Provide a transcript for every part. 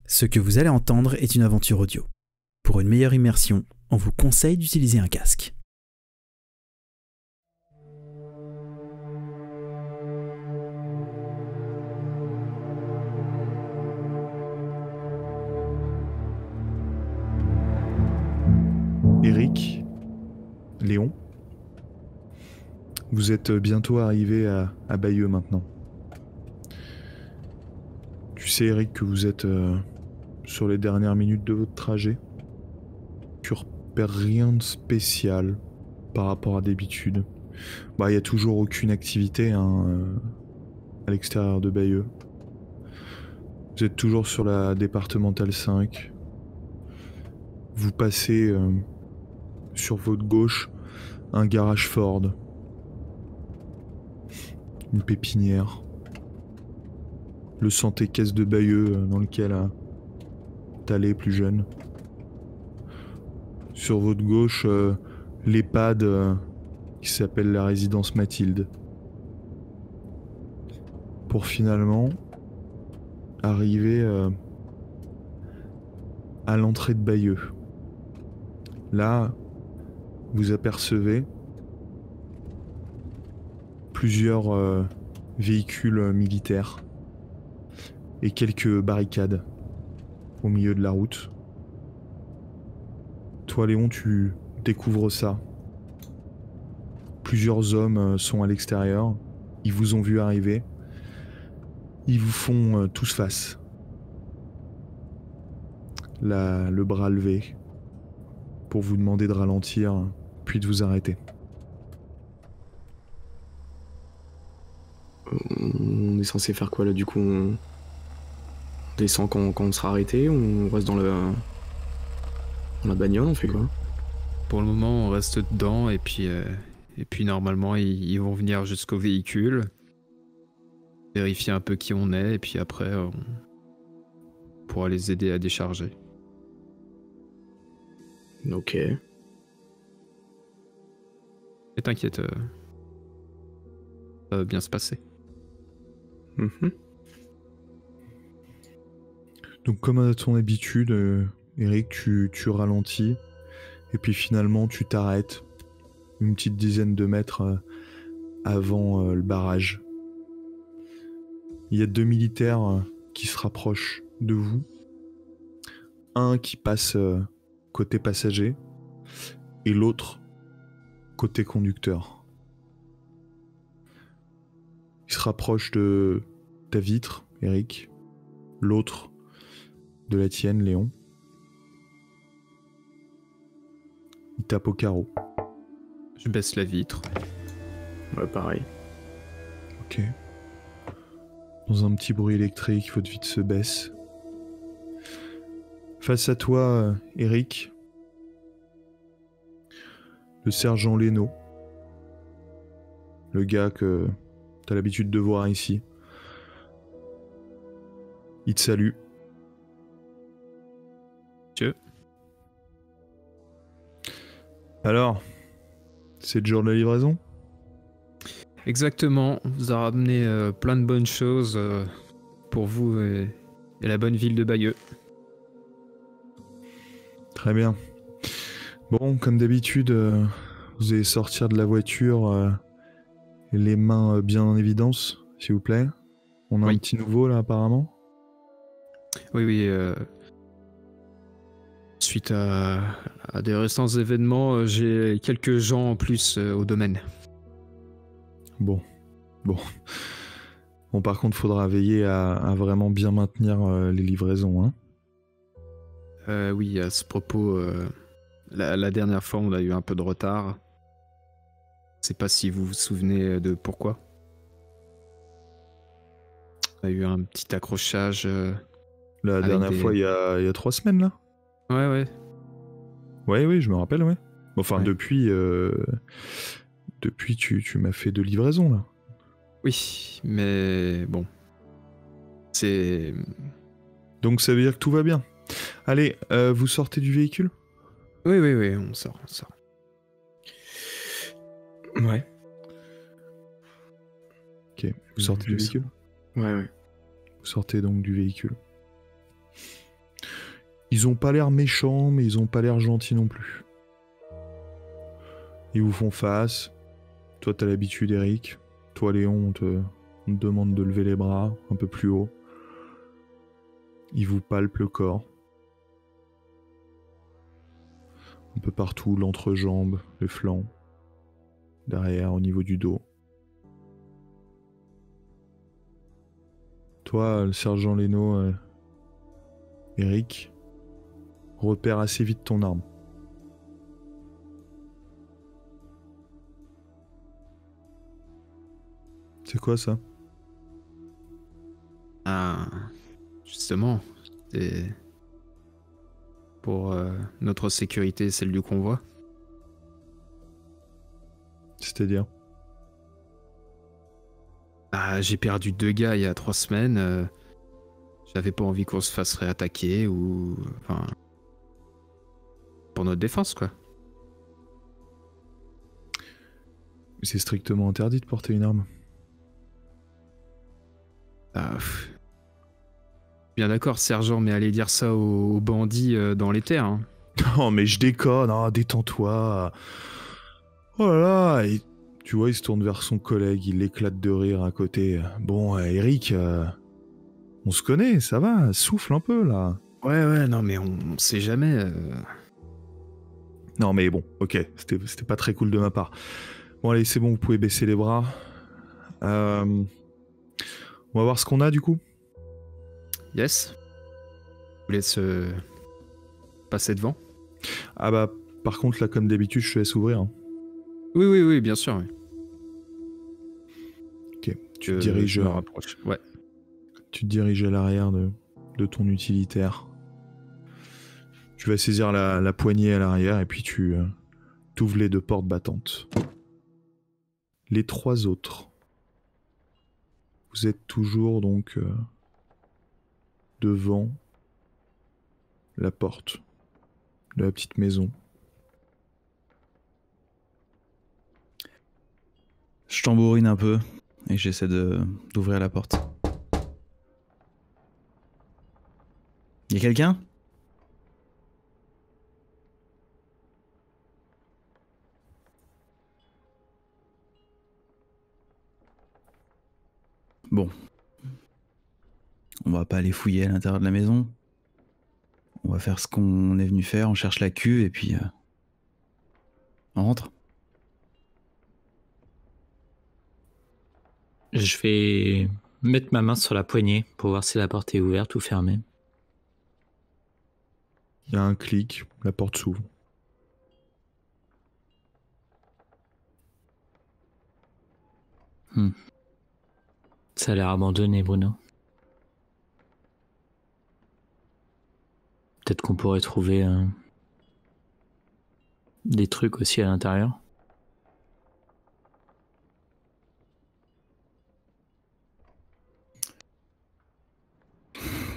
Ce que vous allez entendre est une aventure audio. Pour une meilleure immersion, on vous conseille d'utiliser un casque. Eric, Léon, vous êtes bientôt arrivé à Bayeux maintenant. Tu sais Eric que vous êtes sur les dernières minutes de votre trajet. Tu repères rien de spécial par rapport à d'habitude. Il y a toujours aucune activité à l'extérieur de Bayeux. Vous êtes toujours sur la départementale 5. Vous passez sur votre gauche un garage Ford. Une pépinière. Le santé caisse de Bayeux dans lequel t'allais plus jeune. Sur votre gauche, l'EHPAD qui s'appelle la résidence Mathilde. Pour finalement arriver à l'entrée de Bayeux. Là, vous apercevez plusieurs véhicules militaires et quelques barricades au milieu de la route. Toi, Léon, tu découvres ça. Plusieurs hommes sont à l'extérieur. Ils vous ont vu arriver. Ils vous font tous face. Le bras levé pour vous demander de ralentir, puis de vous arrêter. On est censé faire quoi là du coup? On descend quand on sera arrêté? On reste dans la bagnole? On fait quoi? Pour le moment, on reste dedans et puis normalement, ils vont venir jusqu'au véhicule, vérifier un peu qui on est et puis après, on pourra les aider à décharger. Ok. Et t'inquiète, ça va bien se passer. Donc comme à ton habitude, Eric, tu ralentis et puis finalement tu t'arrêtes une petite dizaine de mètres avant le barrage. Il y a deux militaires qui se rapprochent de vous. Un qui passe côté passager et l'autre côté conducteur. Il se rapproche de ta vitre, Eric. L'autre de la tienne, Léon. Il tape au carreau. Je baisse la vitre. Ouais, pareil. Ok. Dans un petit bruit électrique, votre vitre se baisse. Face à toi, Eric, le sergent Leno, le gars que t'as l'habitude de voir ici. Il te salue. Monsieur. Alors, c'est le jour de la livraison ? Exactement, on vous a ramené plein de bonnes choses pour vous et la bonne ville de Bayeux. Très bien. Bon, comme d'habitude, vous allez sortir de la voiture les mains bien en évidence, s'il vous plaît. On a un petit nouveau là apparemment. Oui. Suite à des récents événements, j'ai quelques gens en plus au domaine. Bon. Bon, par contre, faudra veiller à vraiment bien maintenir les livraisons, hein. Oui, à ce propos, la dernière fois, on a eu un peu de retard. Je sais pas si vous vous souvenez de pourquoi. On a eu un petit accrochage. La dernière fois, il y a 3 semaines, là ? Ouais. Oui, je me rappelle, ouais. Enfin, Ouais. depuis, tu m'as fait 2 livraisons, là. Oui, mais bon. C'est... Donc ça veut dire que tout va bien. Allez, vous sortez du véhicule ? Oui, on sort. Ouais. Ok, vous sortez du véhicule ? Ouais. Vous sortez donc du véhicule. Ils ont pas l'air méchants, mais ils ont pas l'air gentils non plus. Ils vous font face. Toi, t'as l'habitude, Eric. Toi, Léon, on te demande de lever les bras un peu plus haut. Ils vous palpent le corps. Un peu partout, l'entrejambe, les flancs, derrière, au niveau du dos. Toi, le sergent Leno, Eric, repère assez vite ton arme. C'est quoi ça? Ah, justement, c'est pour notre sécurité et celle du convoi. C'est-à-dire? Ah, j'ai perdu 2 gars il y a 3 semaines. J'avais pas envie qu'on se fasse réattaquer ou... Enfin... Pour notre défense, quoi. C'est strictement interdit de porter une arme. Ah, bien d'accord, sergent, mais allez dire ça aux bandits dans les terres. Hein. Non, mais je déconne, hein, détends-toi. Oh là là, et tu vois, il se tourne vers son collègue, il l'éclate de rire à côté. Bon, Eric, on se connaît, ça va, souffle un peu là. Ouais, non, mais on sait jamais. Non, mais bon, ok, c'était pas très cool de ma part. Bon, allez, c'est bon, vous pouvez baisser les bras. On va voir ce qu'on a du coup. Yes. Je vous laisse passer devant. Ah bah, par contre, là, comme d'habitude, je te laisse ouvrir. Hein. Oui, bien sûr. Oui. Ok, tu te diriges. Je me rapproche. Ouais. Tu te diriges à l'arrière de ton utilitaire. Tu vas saisir la poignée à l'arrière et puis tu t'ouvres les 2 portes battantes. Les 3 autres. Vous êtes toujours donc devant la porte de la petite maison. Je tambourine un peu et j'essaie d'ouvrir la porte. Y'a quelqu'un? Bon. On va pas aller fouiller à l'intérieur de la maison. On va faire ce qu'on est venu faire, on cherche la cuve et puis... on rentre. Je vais mettre ma main sur la poignée pour voir si la porte est ouverte ou fermée. Il y a un clic, la porte s'ouvre. Ça a l'air abandonné, Bruno. Peut-être qu'on pourrait trouver des trucs aussi à l'intérieur.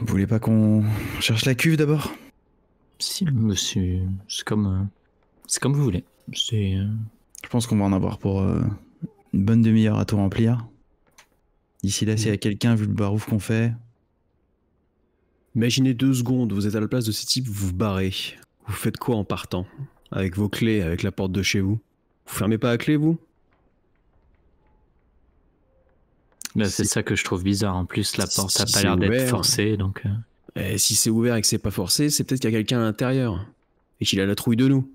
Vous voulez pas qu'on cherche la cuve d'abord? Si, monsieur, c'est comme vous voulez. Je pense qu'on va en avoir pour une bonne demi-heure à tout remplir. D'ici là, s'il y a quelqu'un, vu le barouf qu'on fait... Imaginez 2 secondes, vous êtes à la place de ce type, vous vous barrez. Vous faites quoi en partant? Avec vos clés, avec la porte de chez vous? Vous fermez pas la clé, vous? Là, c'est ça que je trouve bizarre. En plus, la porte a Si pas c'est l'air d'être ouvert. forcée, donc... Et si c'est ouvert et que c'est pas forcé, c'est peut-être qu'il y a quelqu'un à l'intérieur. Et qu'il a la trouille de nous.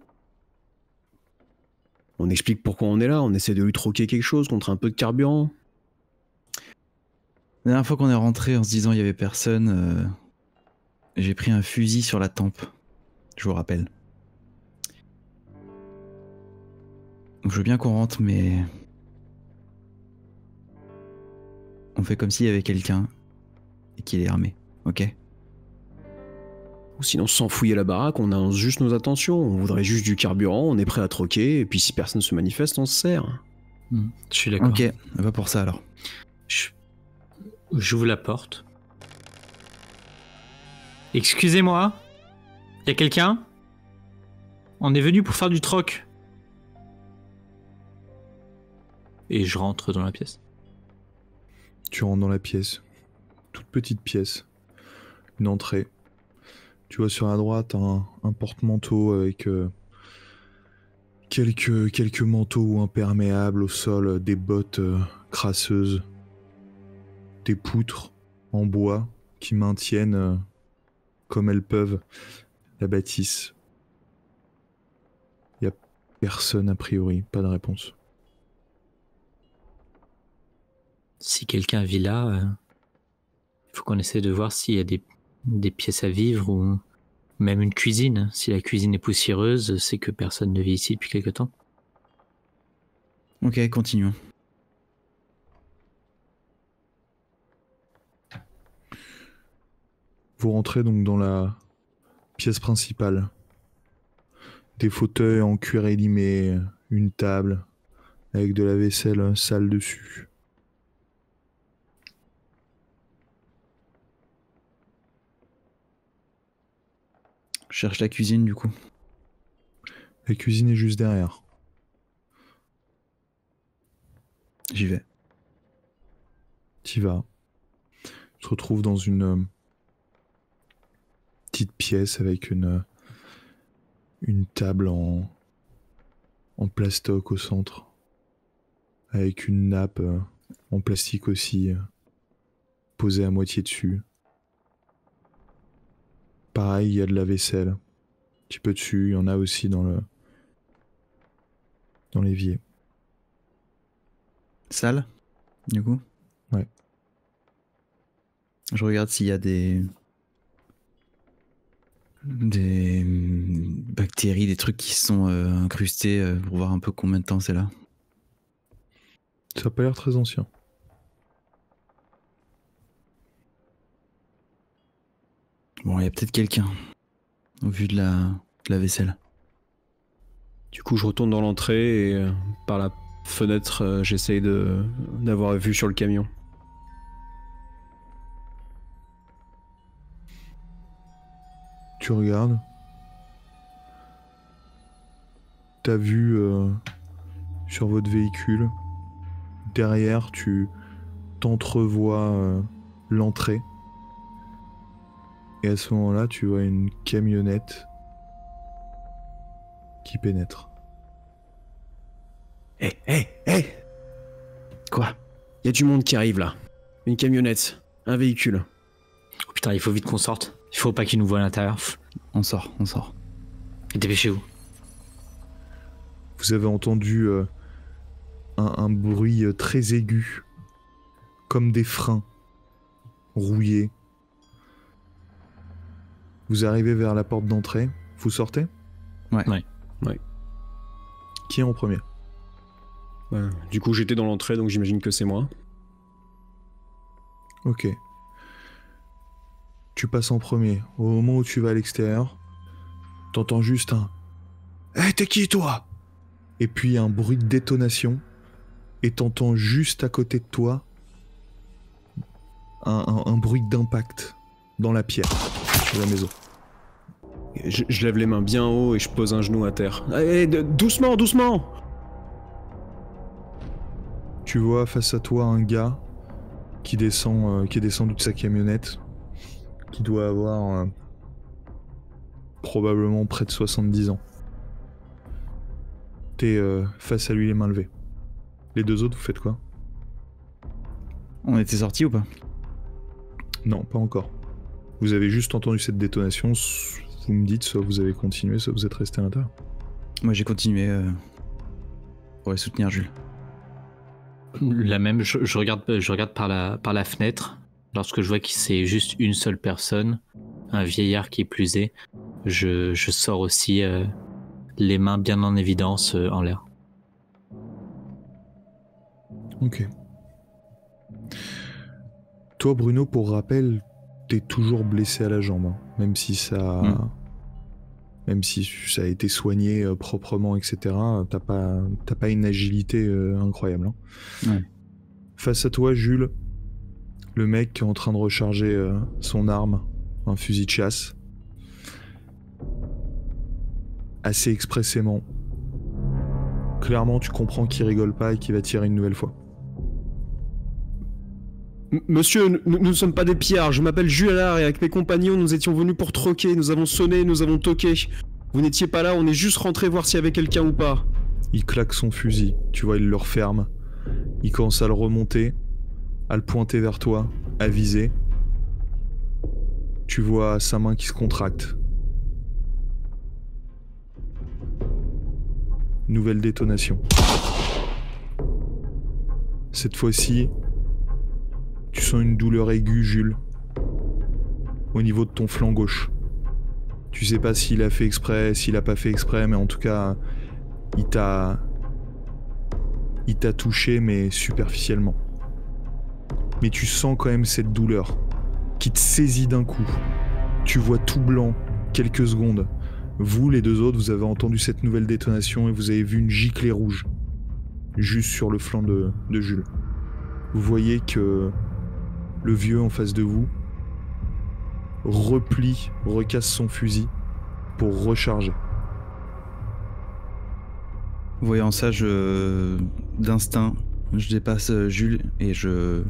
On explique pourquoi on est là, on essaie de lui troquer quelque chose contre un peu de carburant. La dernière fois qu'on est rentré en se disant il y avait personne, j'ai pris un fusil sur la tempe. Je vous rappelle. Donc, je veux bien qu'on rentre, mais... on fait comme s'il y avait quelqu'un et qu'il est armé, ok? Ou sinon, sans fouiller la baraque, on a juste nos attentions. On voudrait juste du carburant, on est prêt à troquer, et puis si personne se manifeste, on se sert. Je suis d'accord. Ok, va pour ça alors. J'ouvre la porte. Excusez-moi, y a quelqu'un? On est venu pour faire du troc. Et je rentre dans la pièce. Tu rentres dans la pièce. Toute petite pièce. Une entrée. Tu vois sur la droite un porte-manteau avec quelques manteaux imperméables au sol, des bottes crasseuses, des poutres en bois qui maintiennent comme elles peuvent la bâtisse. Il n'y a personne a priori, pas de réponse. Si quelqu'un vit là, il faut qu'on essaie de voir s'il y a des pièces à vivre ou même une cuisine. Si la cuisine est poussiéreuse, c'est que personne ne vit ici depuis quelque temps. Ok, continuons. Vous rentrez donc dans la pièce principale. Des fauteuils en cuir élimé, une table avec de la vaisselle sale dessus. Je cherche la cuisine du coup. La cuisine est juste derrière. J'y vais. T'y vas. Tu te retrouves dans une petite pièce avec une table en plastoc au centre. Avec une nappe en plastique aussi, posée à moitié dessus. Pareil, il y a de la vaisselle. Un petit peu dessus, il y en a aussi dans l'évier. Salle, du coup. Ouais. Je regarde s'il y a des bactéries, des trucs qui sont incrustés pour voir un peu combien de temps c'est là. Ça a pas l'air très ancien. Bon, il y a peut-être quelqu'un au vu de la vaisselle. Du coup, je retourne dans l'entrée et par la fenêtre, j'essaye d'avoir vue sur le camion. Tu regardes. T'as vu sur votre véhicule. Derrière, tu t'entrevois l'entrée. Et à ce moment-là, tu vois une camionnette qui pénètre. Hé Quoi? Il y a du monde qui arrive là. Une camionnette, un véhicule. Oh putain, il faut vite qu'on sorte. Il faut pas qu'ils nous voient à l'intérieur. On sort. Dépêchez-vous. Vous avez entendu un bruit très aigu, comme des freins rouillés. Vous arrivez vers la porte d'entrée. Vous sortez? Ouais. Qui est en premier? Du coup, j'étais dans l'entrée, donc j'imagine que c'est moi. Ok. Tu passes en premier. Au moment où tu vas à l'extérieur, t'entends juste un « Hé, t'es qui toi ?» Et puis un bruit de détonation. Et t'entends juste à côté de toi un bruit d'impact dans la pierre, sur la maison. Je lève les mains bien haut et je pose un genou à terre. Allez, doucement Tu vois face à toi un gars qui est descendu de sa camionnette, qui doit avoir probablement près de 70 ans. T'es face à lui les mains levées. Les deux autres, vous faites quoi? On était sortis ou pas? Non, pas encore. Vous avez juste entendu cette détonation, vous me dites, soit vous avez continué, soit vous êtes resté à l'intérieur. Moi j'ai continué pour aller soutenir Jules. La même, je regarde par la fenêtre. Lorsque je vois que c'est juste une seule personne, un vieillard qui est plus âgé, je sors aussi les mains bien en évidence en l'air. Ok. Toi, Bruno, pour rappel, t'es toujours blessé à la jambe, hein, même si ça a été soigné proprement, etc. T'as pas une agilité incroyable. Hein. Ouais. Face à toi, Jules, le mec qui est en train de recharger son arme, un fusil de chasse, assez expressément. Clairement, tu comprends qu'il rigole pas et qu'il va tirer une nouvelle fois. Monsieur, nous ne sommes pas des pillards. Je m'appelle Jules et avec mes compagnons, nous étions venus pour troquer. Nous avons sonné, nous avons toqué. Vous n'étiez pas là, on est juste rentré voir s'il y avait quelqu'un ou pas. Il claque son fusil. Tu vois, il le referme. Il commence à le remonter, à le pointer vers toi, à viser. Tu vois sa main qui se contracte. Nouvelle détonation. Cette fois-ci, tu sens une douleur aiguë, Jules, au niveau de ton flanc gauche. Tu sais pas s'il a fait exprès, s'il a pas fait exprès, mais en tout cas, il t'a touché, mais superficiellement. Mais tu sens quand même cette douleur qui te saisit d'un coup. Tu vois tout blanc, quelques secondes. Vous, les deux autres, vous avez entendu cette nouvelle détonation et vous avez vu une giclée rouge, juste sur le flanc de Jules. Vous voyez que le vieux en face de vous replie, recasse son fusil pour recharger. Voyant ça, d'instinct, je dépasse Jules et je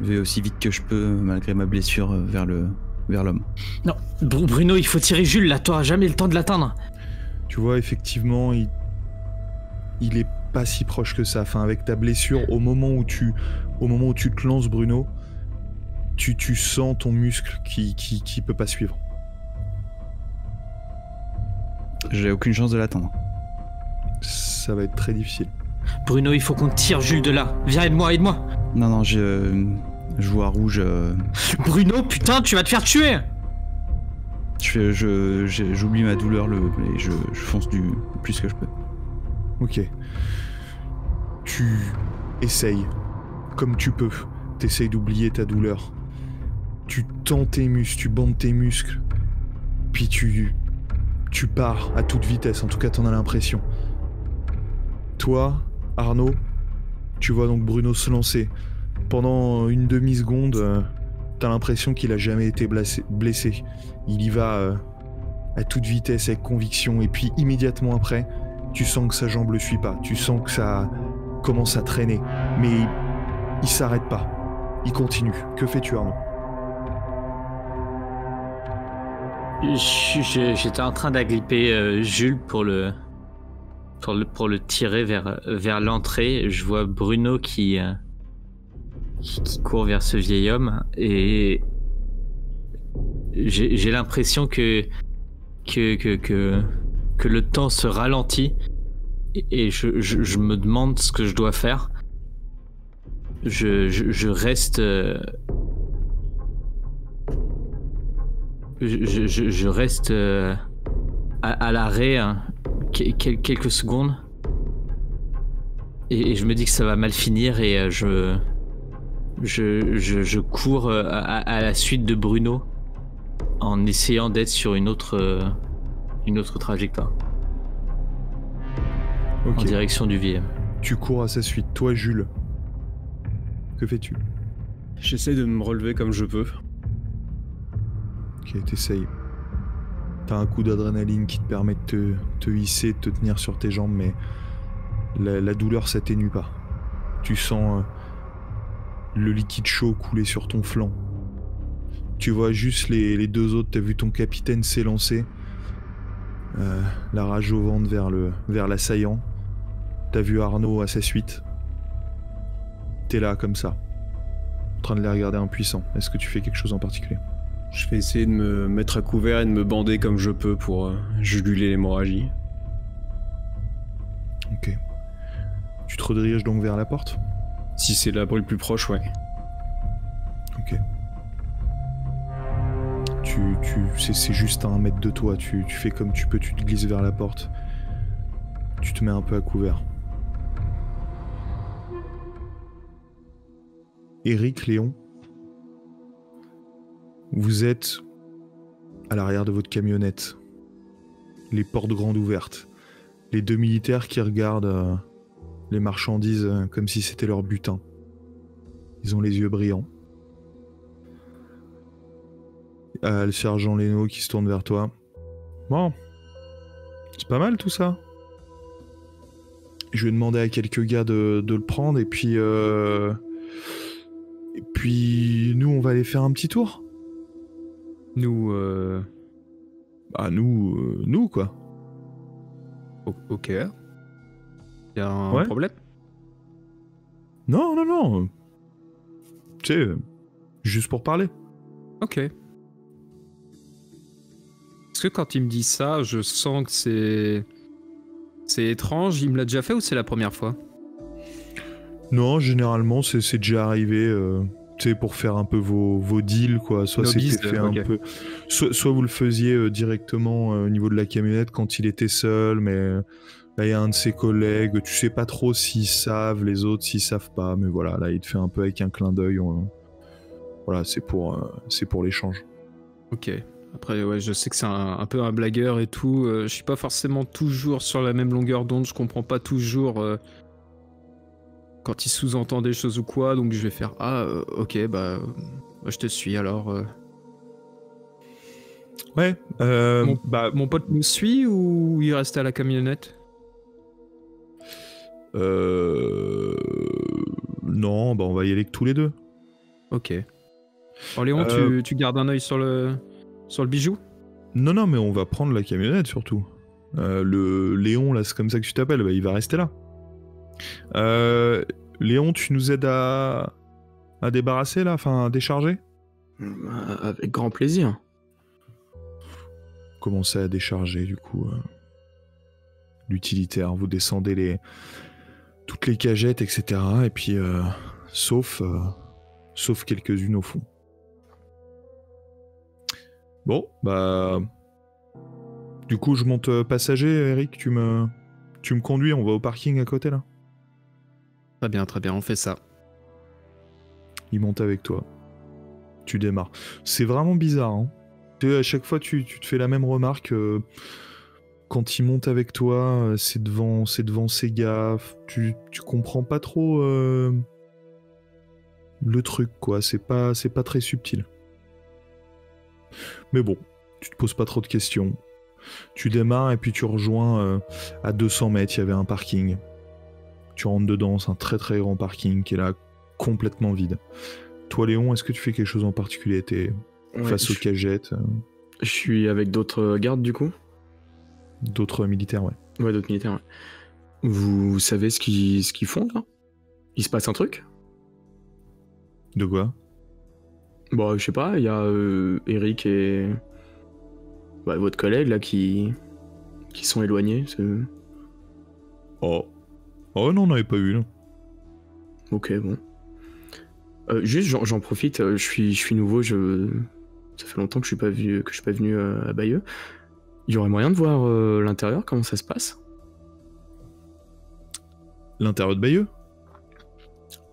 vais aussi vite que je peux, malgré ma blessure, vers l'homme. Non, Bruno, il faut tirer Jules, là, t'auras jamais le temps de l'atteindre. Tu vois, effectivement, il est pas si proche que ça. Enfin, avec ta blessure, au moment où tu te lances, Bruno, tu sens ton muscle qui peut pas suivre. J'ai aucune chance de l'atteindre. Ça va être très difficile. Bruno, il faut qu'on tire Jules de là. Viens, aide-moi. Non, je vois rouge. Bruno, putain, tu vas te faire tuer. J'oublie ma douleur et je fonce du plus que je peux. Ok. Tu essayes, comme tu peux. T'essayes d'oublier ta douleur. Tu tends tes muscles, tu bandes tes muscles. Puis tu pars à toute vitesse, en tout cas t'en as l'impression. Toi, Arnaud, tu vois donc Bruno se lancer. Pendant une demi-seconde, t'as l'impression qu'il a jamais été blessé. Il y va à toute vitesse, avec conviction, et puis immédiatement après, tu sens que sa jambe le suit pas. Tu sens que ça commence à traîner. Mais il s'arrête pas. Il continue. Que fais-tu, Arnaud ? J'étais en train d'agripper Jules pour le tirer vers l'entrée. Je vois Bruno qui court vers ce vieil homme et j'ai l'impression que le temps se ralentit et je me demande ce que je dois faire. Je reste je reste à l'arrêt quelques secondes et je me dis que ça va mal finir et je cours à la suite de Bruno en essayant d'être sur une autre trajectoire. Ok. En direction du VM. Tu cours à sa suite. Toi, Jules, que fais-tu ? J'essaie de me relever comme je peux. Ok, t'essayes. T'as un coup d'adrénaline qui te permet de te hisser, de te tenir sur tes jambes, mais la douleur s'atténue pas. Tu sens le liquide chaud couler sur ton flanc. Tu vois juste les deux autres, t'as vu ton capitaine s'élancer, la rage au ventre vers l'assaillant. T'as vu Arnaud à sa suite. T'es là comme ça, en train de les regarder impuissants. Est-ce que tu fais quelque chose en particulier ? Je vais essayer de me mettre à couvert et de me bander comme je peux pour juguler l'hémorragie. Ok. Tu te rediriges donc vers la porte ? Si c'est l'abri le plus proche, ouais. Ok. C'est juste à 1 mètre de toi, tu fais comme tu peux, tu te glisses vers la porte. Tu te mets un peu à couvert. Eric, Léon, vous êtes à l'arrière de votre camionnette. Les portes grandes ouvertes. Les deux militaires qui regardent les marchandises comme si c'était leur butin. Ils ont les yeux brillants. Le sergent Leno qui se tourne vers toi. Bon, c'est pas mal tout ça. Je vais demander à quelques gars de le prendre et puis Et puis, nous, on va aller faire un petit tour. Nous, Bah, nous, quoi. ok. Y a un Ouais. problème? Non, non, non. Tu sais, juste pour parler. Ok. Est-ce que quand il me dit ça, je sens que c'est étrange? Il me l'a déjà fait ou c'est la première fois? Non, généralement, c'est déjà arrivé, tu sais, pour faire un peu vos deals, quoi. Soit Nos c'était bises, fait ok. un peu... Soit vous le faisiez directement au niveau de la camionnette quand il était seul, mais là, il y a un de ses collègues, tu sais pas trop s'ils savent, les autres s'ils savent pas, mais voilà, là, il te fait un peu avec un clin d'œil. Voilà, c'est pour l'échange. Ok. Après, ouais, je sais que c'est un peu un blagueur et tout. Je suis pas forcément toujours sur la même longueur d'onde. Je comprends pas toujours quand il sous-entend des choses ou quoi. Donc je vais faire ok, bah je te suis alors. Ouais, bah... Mon pote nous suit ou il reste à la camionnette? Non, bah on va y aller que tous les deux. Ok. Oh Léon, tu gardes un œil sur le bijou? Non, non, mais on va prendre la camionnette surtout. Le Léon, là, c'est comme ça que tu t'appelles, bah, il va rester là. Léon, tu nous aides à débarrasser là, enfin à décharger? Avec grand plaisir. Commencez à décharger du coup l'utilitaire. Vous descendez toutes les cagettes, etc. Et puis sauf quelques-unes au fond. Bon, bah du coup je monte passager. Eric, tu me conduis. On va au parking à côté là. Très bien, on fait ça. Il monte avec toi. Tu démarres. C'est vraiment bizarre, hein. Tu sais, à chaque fois, tu te fais la même remarque. Quand il monte avec toi, c'est devant ses gars. Tu comprends pas trop le truc, quoi. C'est pas très subtil. Mais bon, tu te poses pas trop de questions. Tu démarres et puis tu rejoins à 200 mètres. Il y avait un parking. Tu rentres dedans, c'est un très très grand parking qui est là, complètement vide. Toi, Léon, est-ce que tu fais quelque chose en particulier? T'es face aux cagettes Je suis avec d'autres gardes, du coup. D'autres militaires, ouais. Ouais, d'autres militaires, ouais. Vous savez ce qu'ils font, là? Il se passe un truc? De quoi? Bon, je sais pas, il y a Eric et... bah, votre collègue, là, qui sont éloignés. Oh. Oh non, on n'avait pas eu, non. Ok, bon. Juste, j'en profite, je suis nouveau, ça fait longtemps que je suis pas venu à Bayeux. Il y aurait moyen de voir l'intérieur, comment ça se passe? L'intérieur de Bayeux?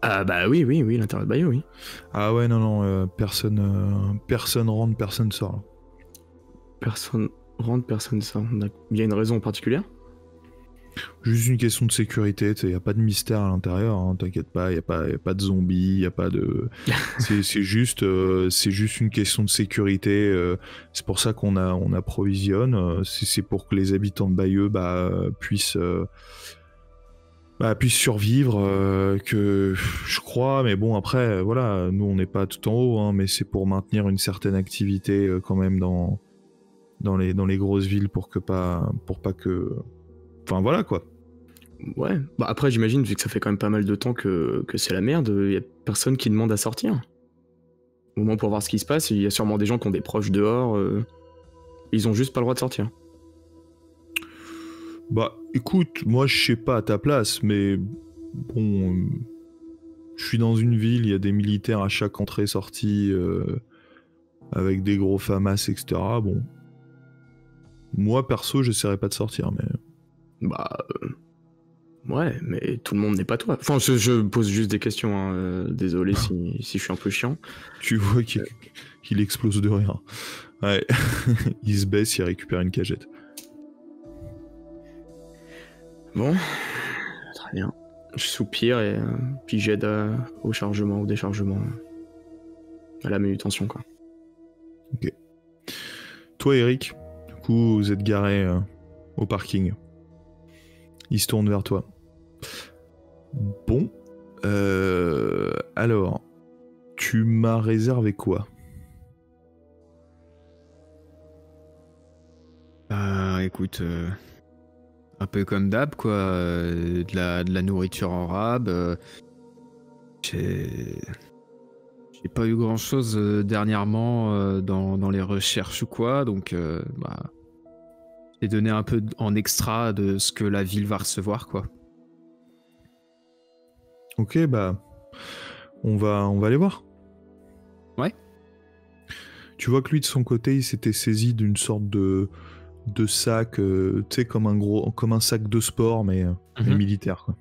Ah bah oui, l'intérieur de Bayeux, oui. Ah ouais, non, personne rentre, personne sort. Là. Personne rentre, personne sort. Il y a une raison particulière? Juste une question de sécurité, il n'y a pas de mystère à l'intérieur, hein, t'inquiète pas, il n'y a pas de zombies, il n'y a pas de... c'est juste une question de sécurité, c'est pour ça qu'on approvisionne, c'est pour que les habitants de Bayeux puissent survivre, que je crois, mais bon après, voilà, nous on n'est pas tout en haut, hein, mais c'est pour maintenir une certaine activité quand même dans les grosses villes pour pas que... Enfin voilà quoi. Ouais, bah après j'imagine, vu que ça fait quand même pas mal de temps que c'est la merde, y a personne qui demande à sortir. Au moins pour voir ce qui se passe, il y a sûrement des gens qui ont des proches dehors, ils ont juste pas le droit de sortir. Bah écoute, moi je sais pas à ta place, mais bon, je suis dans une ville, il y a des militaires à chaque entrée-sortie, avec des gros FAMAS, etc. Bon, moi perso j'essaierai pas de sortir, mais... Bah... ouais, mais tout le monde n'est pas toi. Enfin, je pose juste des questions, hein. Désolé si je suis un peu chiant. Tu vois qu'il explose de rire. Ouais, il se baisse, il récupère une cagette. Bon, très bien. Je soupire et puis j'aide au chargement, au déchargement, à la manutention, quoi. Ok. Toi, Eric, du coup, vous êtes garé au parking. Il se tourne vers toi. Bon, alors, Tu m'as réservé quoi? Écoute, un peu comme d'hab, quoi. De la nourriture en rab. J'ai pas eu grand chose dernièrement dans les recherches ou quoi, donc j'ai donné un peu en extra de ce que la ville va recevoir, quoi. Ok, bah on va aller voir. Ouais. Tu vois que lui de son côté, il s'était saisi d'une sorte de sac, tu sais, comme un sac de sport, mais militaire, quoi.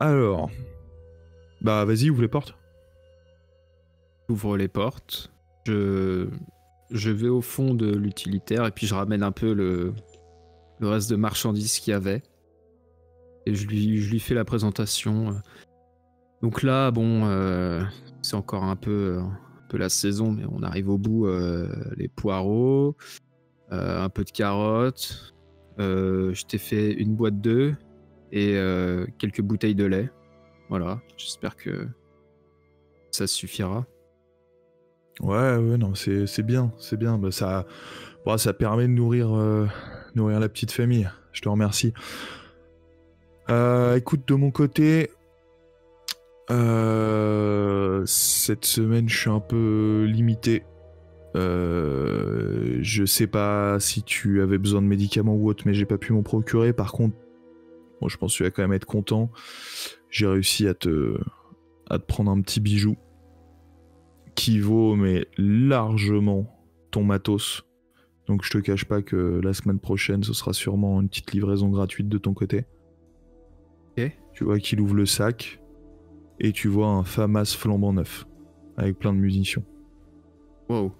Alors, bah vas-y, ouvre les portes. J'ouvre les portes, je vais au fond de l'utilitaire et puis je ramène un peu le reste de marchandises qu'il y avait. Et je lui fais la présentation. Donc là, bon, c'est encore un peu la saison, mais on arrive au bout. Les poireaux, un peu de carottes. Je t'ai fait une boîte d'œufs et quelques bouteilles de lait. Voilà, j'espère que ça suffira. Ouais, non, c'est bien. Bah, ça permet de nourrir la petite famille. Je te remercie. Écoute, de mon côté, cette semaine, je suis un peu limité. Je sais pas si tu avais besoin de médicaments ou autre, mais j'ai pas pu m'en procurer. Par contre, bon, je pense que tu vas quand même être content. J'ai réussi à te prendre un petit bijou qui vaut mais largement ton matos. Donc je te cache pas que la semaine prochaine, ce sera sûrement une petite livraison gratuite de ton côté. Ok. Tu vois qu'il ouvre le sac et tu vois un FAMAS flambant neuf avec plein de munitions. Wow.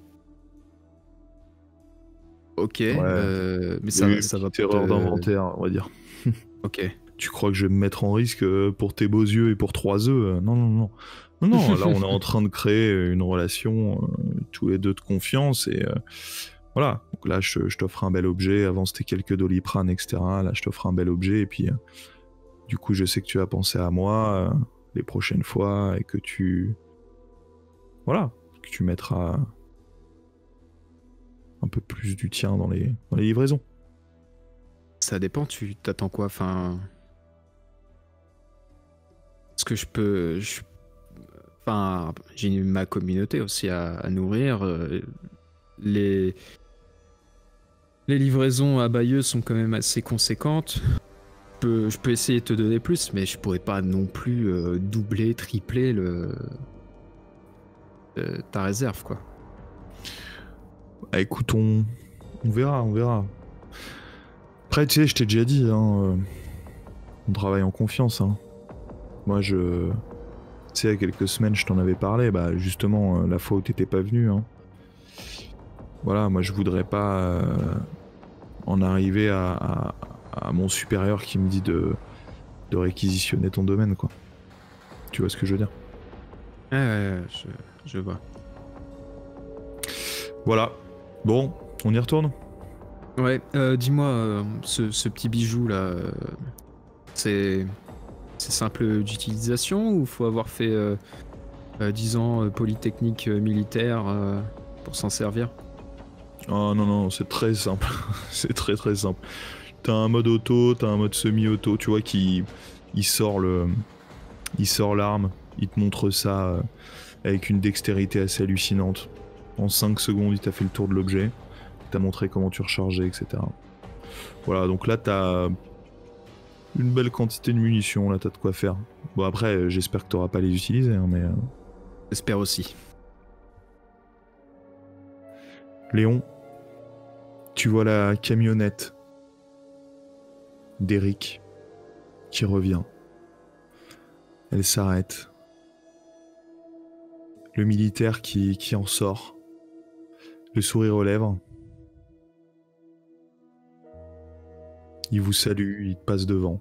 Ok, Ouais. mais ça va pas erreur d'inventaire, on va dire. Ok. Tu crois que je vais me mettre en risque pour tes beaux yeux et pour 3 œufs? Non, là on est en train de créer une relation tous les deux de confiance et voilà. Donc là je t'offre un bel objet, avant c'était quelques Doliprane, etc. Là je t'offre un bel objet et puis du coup je sais que tu vas penser à moi les prochaines fois et que tu... Voilà, que tu mettras un peu plus du tien dans les livraisons. Ça dépend, tu t'attends quoi? Enfin... Est-ce que je peux... Enfin, j'ai ma communauté aussi à nourrir. Les livraisons à Bayeux sont quand même assez conséquentes. Je peux essayer de te donner plus, mais je pourrais pas non plus doubler, tripler ta réserve, quoi. Bah, écoute, on verra. Après, tu sais, je t'ai déjà dit, hein, on travaille en confiance. Hein. Moi, tu sais, il y a quelques semaines, je t'en avais parlé, bah justement, la fois où t'étais pas venu. Hein. Voilà, moi, je voudrais pas en arriver à mon supérieur qui me dit de réquisitionner ton domaine, quoi. Tu vois ce que je veux dire? Ouais, je vois. Voilà. Bon, on y retourne? Ouais, dis-moi, ce petit bijou là, c'est simple d'utilisation ou faut avoir fait 10 ans Polytechnique militaire pour s'en servir? Oh non, c'est très simple. C'est très très simple. T'as un mode auto, t'as un mode semi-auto, tu vois, il sort l'arme, il te montre ça avec une dextérité assez hallucinante. En 5 secondes, il t'a fait le tour de l'objet, il t'a montré comment tu rechargeais, etc. Voilà, donc là, t'as une belle quantité de munitions, là, t'as de quoi faire. Bon, après, j'espère que t'auras pas à les utiliser, hein, mais... J'espère aussi. Léon, tu vois la camionnette d'Eric qui revient. Elle s'arrête. Le militaire qui en sort. Le sourire aux lèvres. Il vous salue, il te passe devant.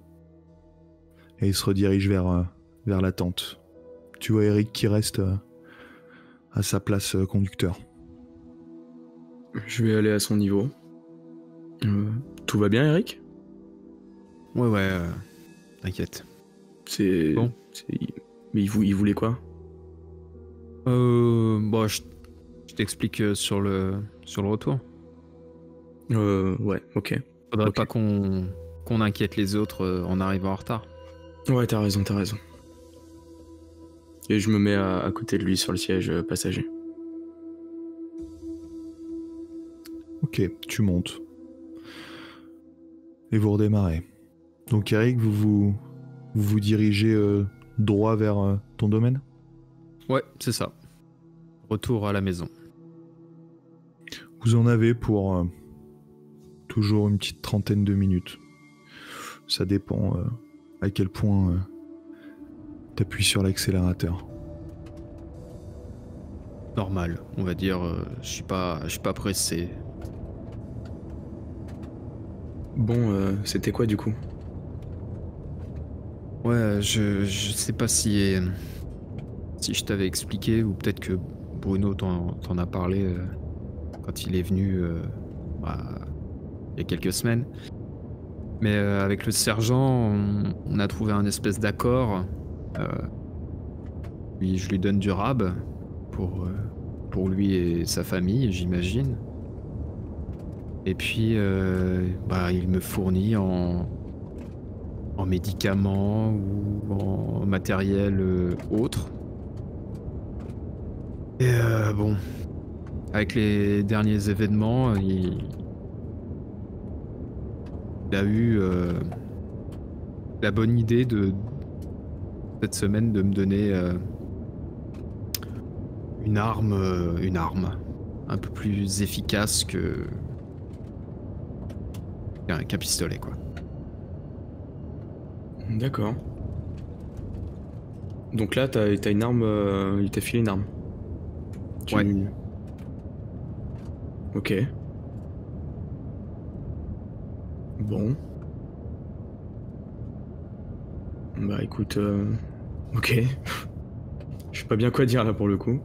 Et il se redirige vers la tente. Tu vois Eric qui reste à sa place conducteur. Je vais aller à son niveau. Tout va bien, Eric? Ouais, t'inquiète. C'est... Bon. Mais il voulait quoi? Bon, je t'explique sur le retour. Ouais, ok. Faudrait Ok. pas qu'on inquiète les autres en arrivant en retard. Ouais, t'as raison. Et je me mets à côté de lui sur le siège passager. Ok, tu montes. Et vous redémarrez. Donc Eric, vous dirigez droit vers ton domaine? Ouais, c'est ça. Retour à la maison. Vous en avez pour toujours une petite trentaine de minutes. Ça dépend à quel point t'appuies sur l'accélérateur. Normal, on va dire. Je suis pas pressé. Bon, c'était quoi du coup? Ouais, je sais pas si je t'avais expliqué ou peut-être que Bruno t'en a parlé quand il est venu il y a quelques semaines. Mais avec le sergent, on a trouvé un espèce d'accord. Je lui donne du rab pour lui et sa famille, j'imagine. Et puis, il me fournit en médicaments ou en matériel autre. Et bon, avec les derniers événements, il a eu la bonne idée cette semaine de me donner une arme un peu plus efficace qu'un pistolet, quoi. D'accord. Donc là, t'as une arme. Il t'a filé une arme. Ouais. Ok. Bon. Bah écoute, ok. Je sais pas bien quoi dire là pour le coup.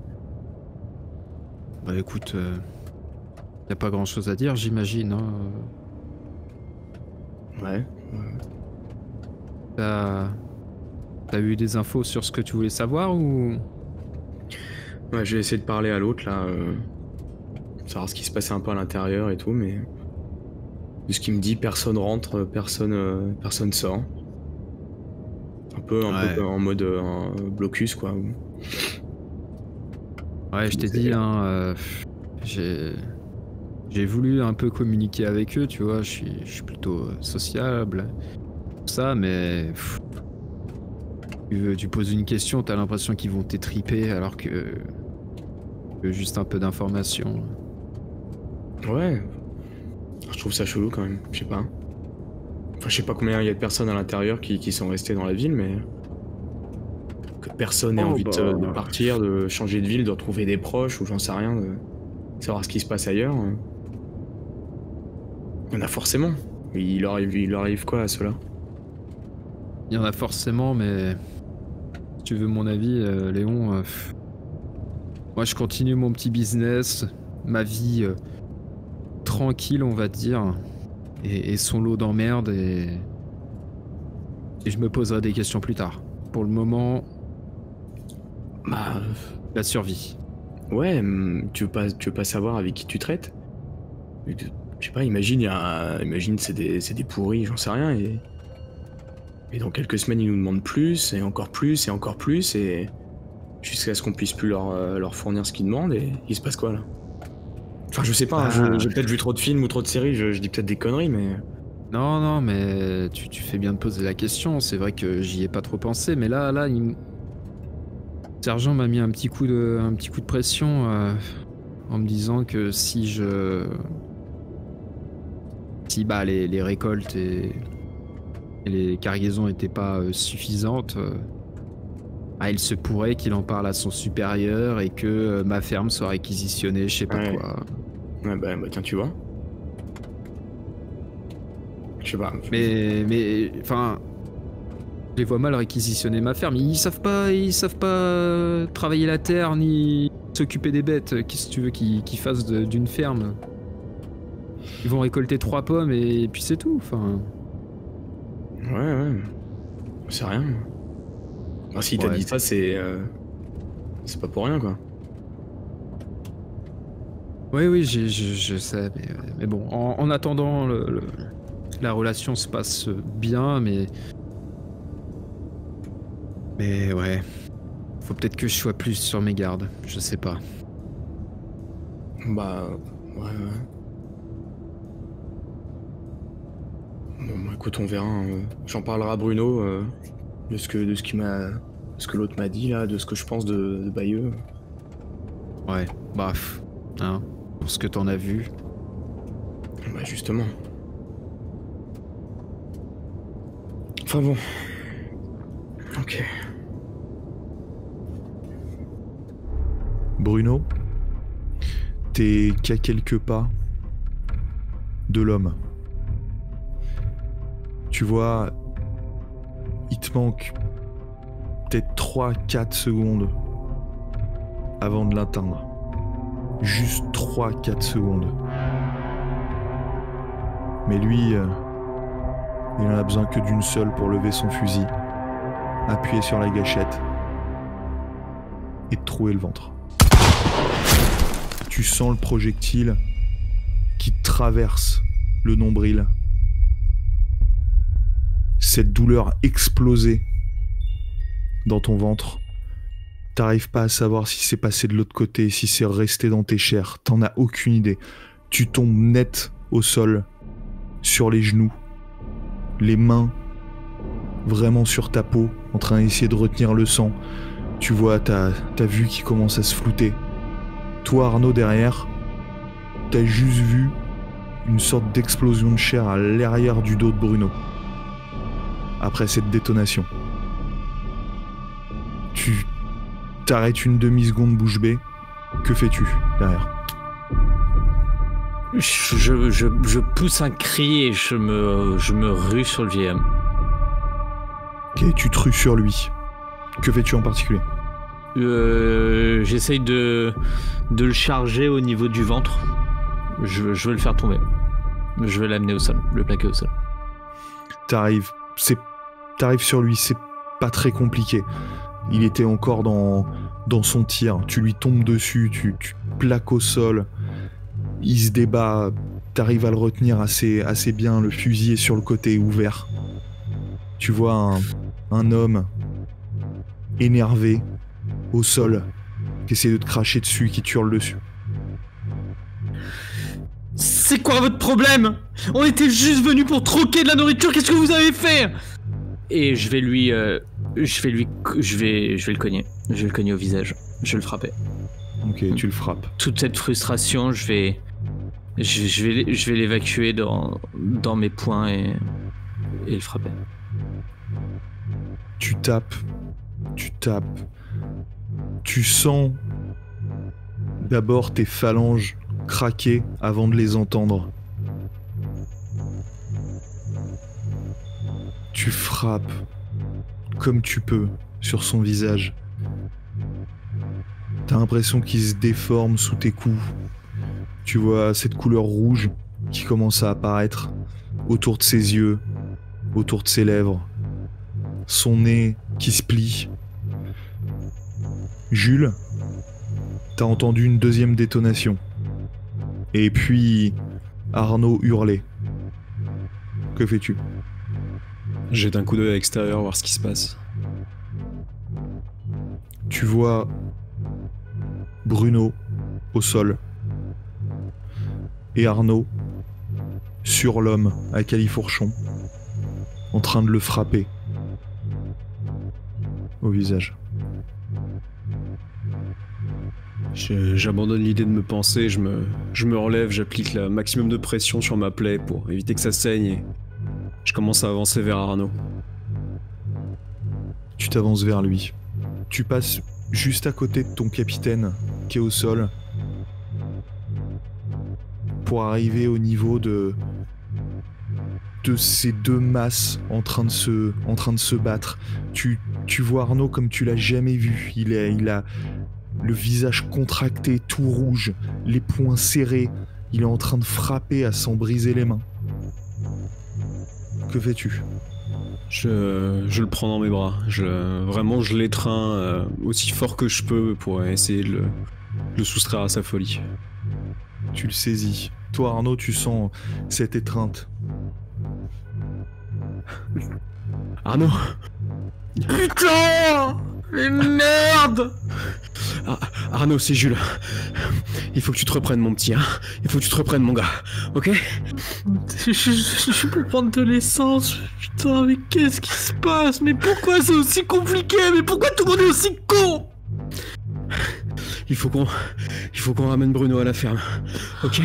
Bah écoute, y a pas grand chose à dire, j'imagine. Hein. Ouais. T'as eu des infos sur ce que tu voulais savoir ou... Ouais, j'ai essayé de parler à l'autre là, savoir ce qui se passait un peu à l'intérieur et tout, mais de ce qu'il me dit, personne rentre, personne sort. Un peu en mode blocus quoi. Ouais, je t'ai dit, hein, j'ai voulu un peu communiquer avec eux, tu vois, je suis plutôt sociable, tout ça, mais tu poses une question, t'as l'impression qu'ils vont t'étriper alors que juste un peu d'informations. Ouais. Je trouve ça chelou quand même, je sais pas. Enfin, je sais pas combien il y a de personnes à l'intérieur qui sont restées dans la ville, mais que personne n'ait envie de partir, de changer de ville, de retrouver des proches ou j'en sais rien, de savoir ce qui se passe ailleurs. Il y en a forcément. Il leur arrive quoi à ceux-là? Il y en a forcément, mais si tu veux mon avis, Léon, moi je continue mon petit business, ma vie tranquille, on va dire, et son lot d'emmerdes, et je me poserai des questions plus tard. Pour le moment, la survie. Ouais, tu veux pas savoir avec qui tu traites? Je sais pas, imagine c'est des pourris, j'en sais rien, et dans quelques semaines ils nous demandent plus, et encore plus, et encore plus, et jusqu'à ce qu'on puisse plus leur fournir ce qu'ils demandent, et il se passe quoi là? Enfin je sais pas, hein, j'ai peut-être vu trop de films ou trop de séries, je dis peut-être des conneries, mais... Non, mais tu fais bien de poser la question, c'est vrai que j'y ai pas trop pensé, mais là, le sergent m'a mis un petit coup de pression en me disant que si les récoltes et les cargaisons étaient pas suffisantes, il se pourrait qu'il en parle à son supérieur et que ma ferme soit réquisitionnée, je sais pas quoi. Ouais, bah tiens, tu vois. Je sais pas. Mais enfin, je les vois mal réquisitionner ma ferme. Ils savent pas travailler la terre ni s'occuper des bêtes. Qu'est-ce que tu veux qu'ils fassent d'une ferme? Ils vont récolter 3 pommes et puis c'est tout. Enfin. Ouais. C'est rien. Enfin, s'il t'a Ouais. dit ça, c'est pas pour rien, quoi. Oui, je sais, mais bon, en attendant, la relation se passe bien, mais ouais, faut peut-être que je sois plus sur mes gardes, je sais pas. Bah, ouais. Bon, bah, écoute, on verra. Hein. J'en parlerai à Bruno de ce que l'autre m'a dit, là, de ce que je pense de Bayeux. Ouais, hein, pour ce que t'en as vu. Bah, justement. Enfin bon. Ok. Bruno, t'es qu'à quelques pas de l'homme. Tu vois, il te manque peut-être 3-4 secondes avant de l'atteindre. Juste 3-4 secondes. Mais lui, il en a besoin que d'une seule pour lever son fusil, appuyer sur la gâchette et te trouer le ventre. Tu sens le projectile qui traverse le nombril. Cette douleur explosée dans ton ventre. T'arrives pas à savoir si c'est passé de l'autre côté, si c'est resté dans tes chairs. T'en as aucune idée. Tu tombes net au sol, sur les genoux, les mains vraiment sur ta peau, en train d'essayer de retenir le sang. Tu vois ta vue qui commence à se flouter. Toi, Arnaud, derrière, t'as juste vu une sorte d'explosion de chair à l'arrière du dos de Bruno. Après cette détonation. Tu t'arrêtes une demi-seconde bouche bée. Que fais-tu derrière ? Je pousse un cri et je me rue sur le vieil homme. Ok, tu te rues sur lui. Que fais-tu en particulier ? J'essaye de le charger au niveau du ventre. Je veux le faire tomber. Je veux l'amener au sol, le plaquer au sol. T'arrives sur lui, c'est pas très compliqué. Il était encore dans son tir. Tu lui tombes dessus, tu plaques au sol. Il se débat. T'arrives à le retenir assez bien. Le fusil est sur le côté ouvert. Tu vois un homme énervé au sol qui essaie de te cracher dessus, qui te hurle dessus. C'est quoi votre problème ? On était juste venus pour troquer de la nourriture, qu'est-ce que vous avez fait ? Et je vais le cogner. Je vais le cogner au visage. Je vais le frapper. Ok, tu le frappes. Toute cette frustration, je vais l'évacuer dans mes poings et le frapper. Tu tapes. Tu sens d'abord tes phalanges craquer avant de les entendre. Tu frappes comme tu peux sur son visage. T'as l'impression qu'il se déforme sous tes coups. Tu vois cette couleur rouge qui commence à apparaître autour de ses yeux, autour de ses lèvres. Son nez qui se plie. Jules, t'as entendu une deuxième détonation. Et puis Arnaud hurler. Que fais-tu ? Jette un coup d'œil à l'extérieur, voir ce qui se passe. Tu vois Bruno au sol et Arnaud sur l'homme à califourchon en train de le frapper au visage. J'abandonne l'idée de me penser, je me relève, j'applique le maximum de pression sur ma plaie pour éviter que ça saigne et je commence à avancer vers Arnaud. Tu t'avances vers lui. Tu passes juste à côté de ton capitaine qui est au sol pour arriver au niveau de ces deux masses en train de se battre. Tu vois Arnaud comme tu l'as jamais vu. Il a le visage contracté, tout rouge, les poings serrés. Il est en train de frapper à s'en briser les mains. Que fais-tu ? Je le prends dans mes bras. Vraiment, je l'étreins aussi fort que je peux pour essayer de le soustraire à sa folie. Tu le saisis. Toi, Arnaud, tu sens cette étreinte. Arnaud. Putain! Mais merde! Arnaud, c'est Jules. Il faut que tu te reprennes, mon petit, hein. Il faut que tu te reprennes, mon gars. Ok? Je peux prendre de l'essence. Putain, mais qu'est-ce qui se passe? Mais pourquoi c'est aussi compliqué? Mais pourquoi tout le monde est aussi con? Il faut qu'on ramène Bruno à la ferme. Ok?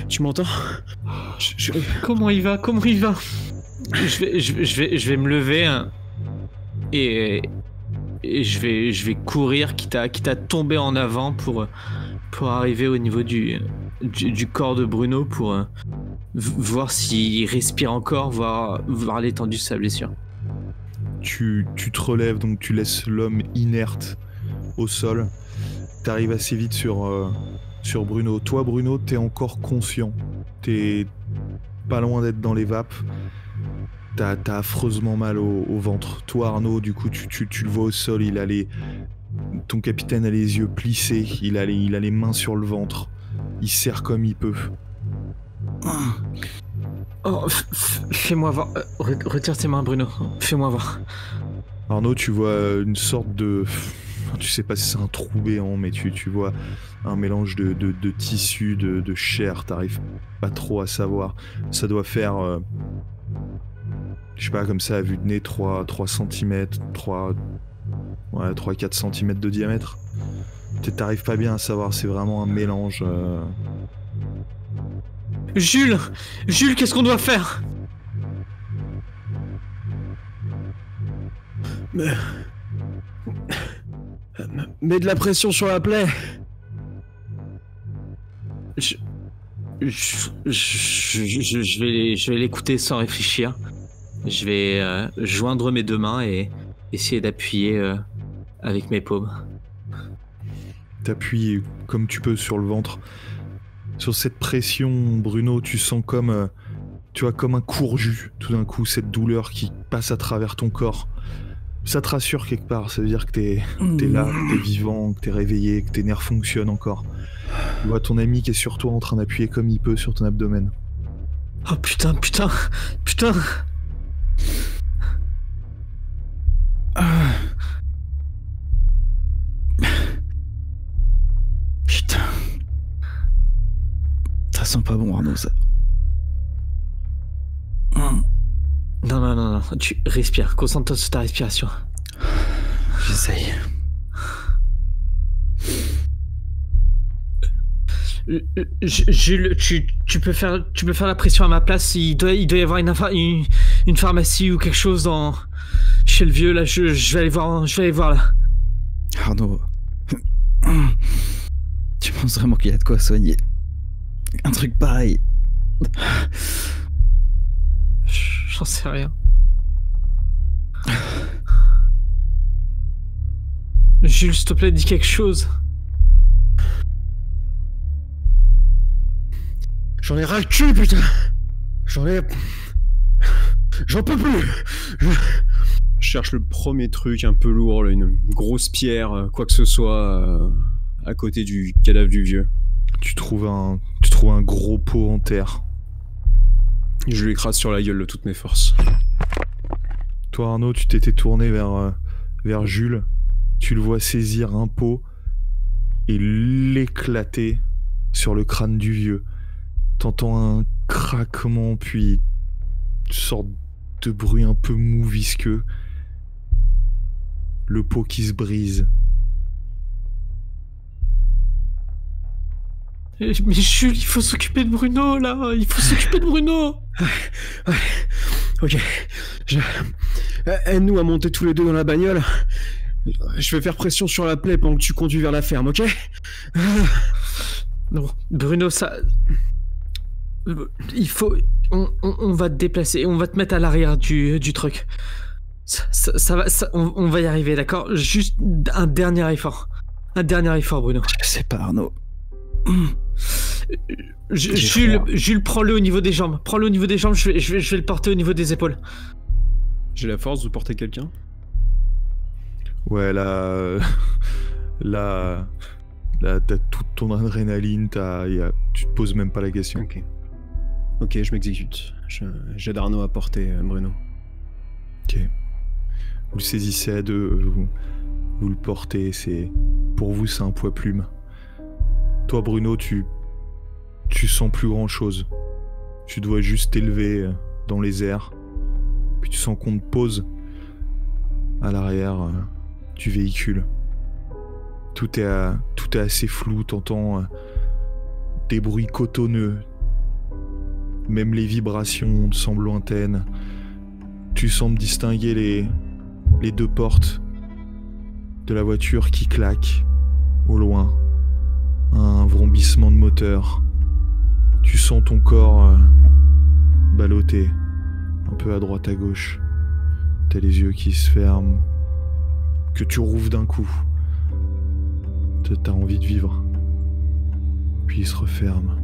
Tu m'entends? Comment il va? Je vais me lever hein, et je vais courir, quitte à tomber en avant pour arriver au niveau du corps de Bruno pour voir s'il respire encore, voir l'étendue de sa blessure. Tu te relèves, donc tu laisses l'homme inerte au sol. T'arrives assez vite sur Bruno. Toi, Bruno, t'es encore conscient. T'es pas loin d'être dans les vapes. T'as affreusement mal au ventre. Toi, Arnaud, du coup, tu le vois au sol. Ton capitaine a les yeux plissés. Il a les mains sur le ventre. Il serre comme il peut. Oh, fais-moi voir. Retire tes mains, Bruno. Fais-moi voir. Arnaud, tu vois une sorte de... Tu sais pas si c'est un trou béant, mais tu vois un mélange de tissu, de chair. T'arrives pas trop à savoir. Ça doit faire... je sais pas, comme ça, à vue de nez, 3 cm, 3-4 cm de diamètre. T'arrives pas bien à savoir, c'est vraiment un mélange. Jules, qu'est-ce qu'on doit faire? Mets de la pression sur la plaie. Je vais l'écouter sans réfléchir. Je vais joindre mes deux mains et essayer d'appuyer avec mes paumes. T'appuies comme tu peux sur le ventre. Sur cette pression, Bruno, tu sens comme un courju, tout d'un coup, cette douleur qui passe à travers ton corps. Ça te rassure quelque part, ça veut dire que t'es là, que t'es vivant, que t'es réveillé, que tes nerfs fonctionnent encore. Tu vois ton ami qui est sur toi en train d'appuyer comme il peut sur ton abdomen. Oh putain. Putain. Ça sent pas bon, Arnaud, ça. Non. Tu respires. Concentre-toi sur ta respiration. J'essaye. Jules, tu peux faire la pression à ma place. Il doit y avoir une pharmacie ou quelque chose chez le vieux. Là, je vais aller voir là. Arnaud, tu penses vraiment qu'il y a de quoi soigner un truc pareil? J'en sais rien. Jules, s'il te plaît, dis quelque chose. J'en ai ras le cul, putain. J'en peux plus. Je cherche le premier truc un peu lourd, là, une grosse pierre, quoi que ce soit, à côté du cadavre du vieux. Tu trouves un gros pot en terre. Je lui écrase sur la gueule de toutes mes forces. Toi, Arnaud, tu t'étais tourné vers Jules. Tu le vois saisir un pot et l'éclater sur le crâne du vieux. T'entends un craquement, puis une sorte de bruit un peu mou, visqueux. Le pot qui se brise. Mais Jules, il faut s'occuper de Bruno, là. Il faut s'occuper de Bruno. Ouais. Ok. Aide-nous à monter tous les deux dans la bagnole. Je vais faire pression sur la plaie pendant que tu conduis vers la ferme, ok? Non, Bruno, ça... Il faut... On va te déplacer, on va te mettre à l'arrière du truck. On va y arriver, d'accord? Juste un dernier effort. Bruno. Je sais pas, Arnaud. Jules, prends-le au niveau des jambes. Je vais le porter au niveau des épaules. J'ai la force de porter quelqu'un? Ouais, là, t'as toute ton adrénaline, tu te poses même pas la question. Ok, je m'exécute. J'aide Arnaud à porter Bruno. Ok. Vous le saisissez à deux, vous le portez, pour vous c'est un poids plume. Toi Bruno, tu sens plus grand chose. Tu dois juste t'élever dans les airs. Puis tu sens qu'on te pose à l'arrière du véhicule. Tout est assez flou, t'entends des bruits cotonneux. Même les vibrations te semblent lointaines. Tu sembles distinguer les deux portes de la voiture qui claquent au loin. Un vrombissement de moteur. Tu sens ton corps balloter un peu à droite à gauche. T'as les yeux qui se ferment, que tu rouvres d'un coup. T'as envie de vivre. Puis ils se referment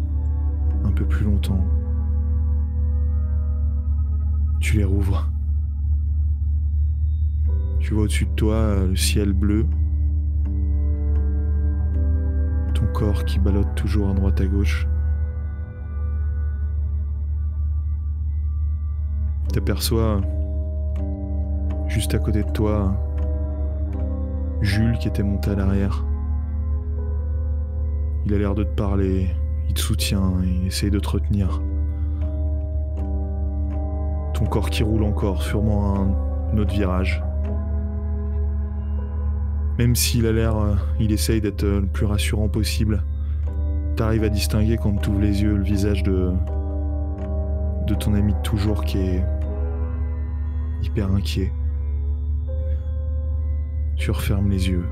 un peu plus longtemps. Tu les rouvres. Tu vois au-dessus de toi le ciel bleu. Ton corps qui ballotte toujours à droite à gauche. T'aperçois juste à côté de toi Jules qui était monté à l'arrière. Il a l'air de te parler, il te soutient, il essaye de te retenir. Ton corps qui roule encore, sûrement à un autre virage. Même s'il a l'air, il essaye d'être le plus rassurant possible, t'arrives à distinguer quand tu ouvres les yeux le visage de ton ami de toujours qui est hyper inquiet. Tu refermes les yeux.